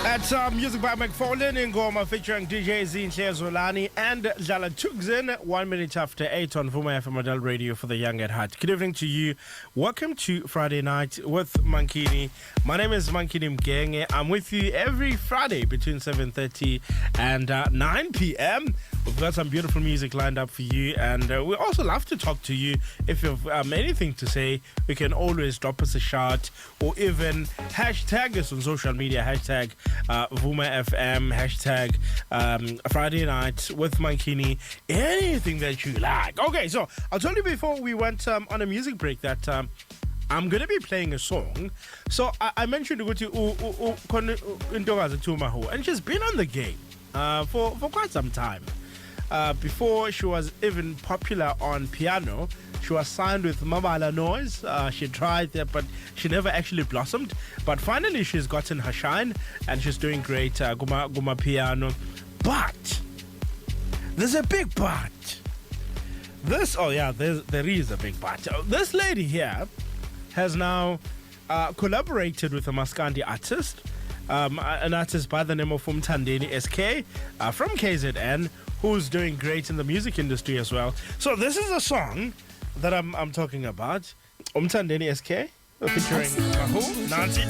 That's music by McFarlane in Goma featuring DJ Zinhle Zolani and Jala Tugzin. 1 minute after 8 on Vuma FM Adult Radio for the young at heart. Good evening to you. Welcome to Friday Night with Mankini. My name is Mankini Mgenge. I'm with you every Friday between 7:30 and 9 p.m. We've got some beautiful music lined up for you, and we also love to talk to you. If you've anything to say, we can always drop us a shout or even hashtag us on social media, hashtag Vuma FM, hashtag Friday Night with Mankini, anything that you like. Okay, so I told you before we went on a music break that I'm going to be playing a song. So I mentioned to go to Mawhoo, and she's been on the game for quite some time. Before she was even popular on piano, she was signed with Mabala Noise. She tried that, but she never actually blossomed. But finally, she's gotten her shine, and she's doing great. Guma piano. But there's a big but. There is a big but. This lady here has now collaborated with a Maskandi artist, an artist by the name of Mthandeni SK from KZN, who's doing great in the music industry as well. So this is a song that I'm talking about. Mthandeni SK featuring Mawhoo, Nancy.